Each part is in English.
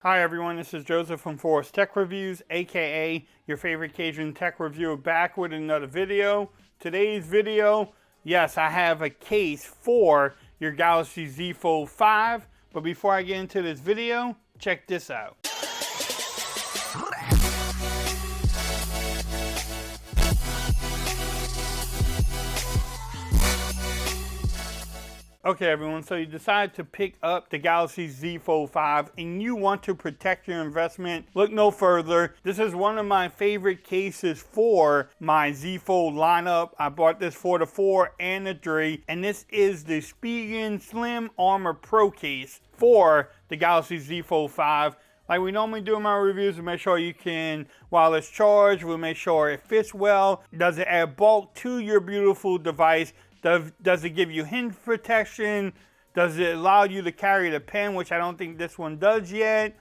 Hi everyone, this is Joseph from Forest Tech Reviews, aka your favorite Cajun tech reviewer, back with another video. Today's video, yes, I have a case for your Galaxy Z Fold 5, but before I get into this video, check this out. Okay everyone, so you decide to pick up the Galaxy Z Fold 5 and you want to protect your investment. Look no further. This is one of my favorite cases for my Z Fold lineup. I bought this for the 4 and the 3, and this is the Spigen Slim Armor Pro case for the Galaxy Z Fold 5. Like we normally do in my reviews, we make sure you can wireless charge, we'll make sure it fits well. Does it add bulk to your beautiful device? Does it give you hinge protection? Does it allow you to carry the pen, which I don't think this one does yet?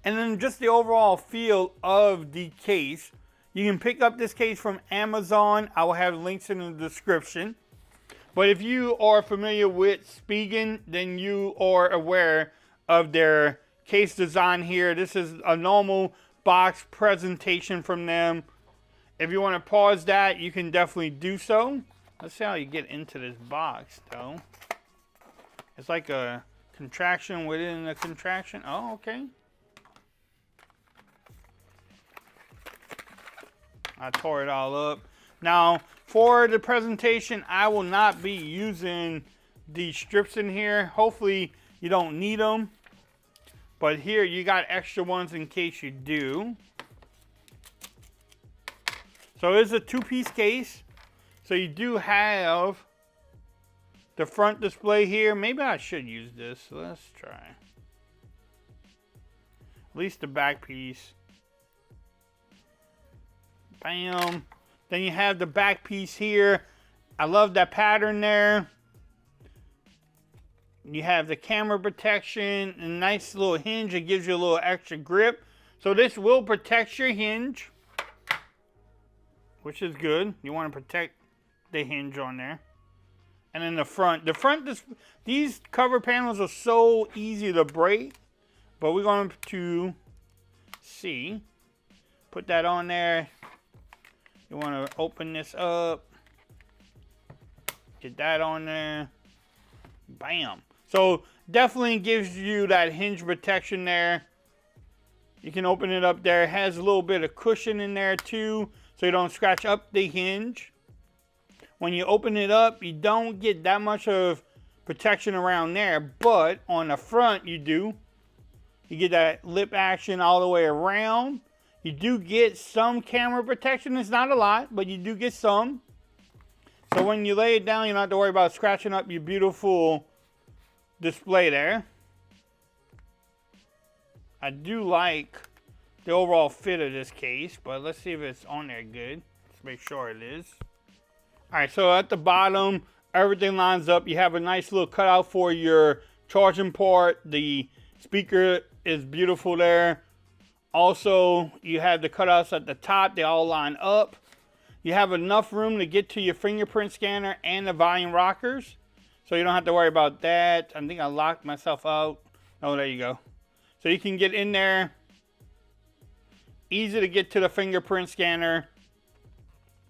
And then just the overall feel of the case. You can pick up this case from Amazon. I will have links in the description. But if you are familiar with Spigen, then you are aware of their case design here. This is a normal box presentation from them. If you want to pause that, you can definitely do so. Let's see how you get into this box, though. It's like a contraction within a contraction. Oh, okay. I tore it all up. Now, for the presentation, I will not be using these strips in here. Hopefully, you don't need them. But here, you got extra ones in case you do. So it's a two-piece case. So you do have the front display here. Maybe I should use this. Let's try. At least the back piece. Bam. Then you have the back piece here. I love that pattern there. You have the camera protection. A nice little hinge. It gives you a little extra grip. So this will protect your hinge, which is good. You want to protect the hinge on there. And then the front, these cover panels are so easy to break, but we're going to see. Put that on there. You want to open this up, get that on there. Bam. So definitely gives you that hinge protection there. You can open it up there. It has a little bit of cushion in there too, so you don't scratch up the hinge. When you open it up, you don't get that much of protection around there, but on the front you do. You get that lip action all the way around. You do get some camera protection. It's not a lot, but you do get some. So when you lay it down, you don't have to worry about scratching up your beautiful display there. I do like the overall fit of this case, but let's see if it's on there good. Let's make sure it is. Alright, so at the bottom, everything lines up. You have a nice little cutout for your charging port. The speaker is beautiful there. Also, you have the cutouts at the top. They all line up. You have enough room to get to your fingerprint scanner and the volume rockers. So you don't have to worry about that. I think I locked myself out. Oh, there you go. So you can get in there. Easy to get to the fingerprint scanner.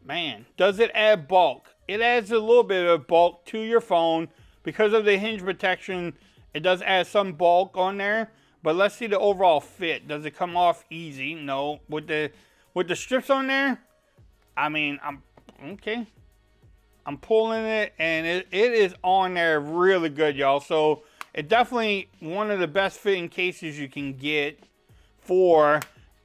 Man, does it add bulk? It adds a little bit of bulk to your phone. Because of the hinge protection, it does add some bulk on there. But let's see the overall fit. Does it come off easy? No. With the strips on there, I mean, I'm okay. I'm pulling it, and it is on there really good, y'all. So it's definitely one of the best fitting cases you can get for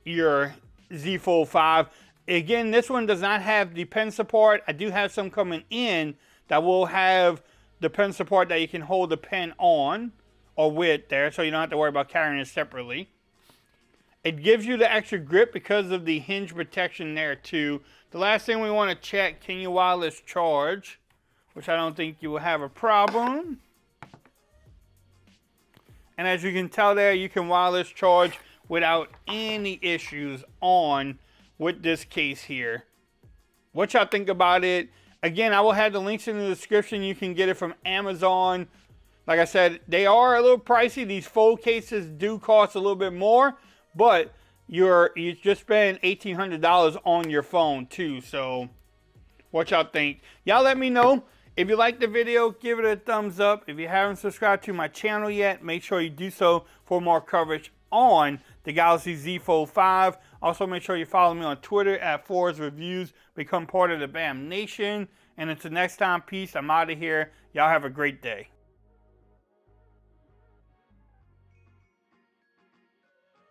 your Z Fold 5. Again, this one does not have the pen support. I do have some coming in that will have the pen support that you can hold the pen on or with there, so you don't have to worry about carrying it separately. It gives you the extra grip because of the hinge protection there too. The last thing we want to check, can you wireless charge? Which I don't think you will have a problem. And as you can tell there, you can wireless charge without any issues on with this case here. What y'all think about it? Again, I will have the links in the description. You can get it from Amazon. Like I said, they are a little pricey. These fold cases do cost a little bit more, but you just spend $1,800 on your phone too. So what y'all think? Y'all let me know. If you liked the video, give it a thumbs up. If you haven't subscribed to my channel yet, make sure you do so for more coverage on the Galaxy Z Fold 5. Also, make sure you follow me on Twitter at Forrest Reviews. Become part of the BAM Nation. And until next time, peace. I'm out of here. Y'all have a great day.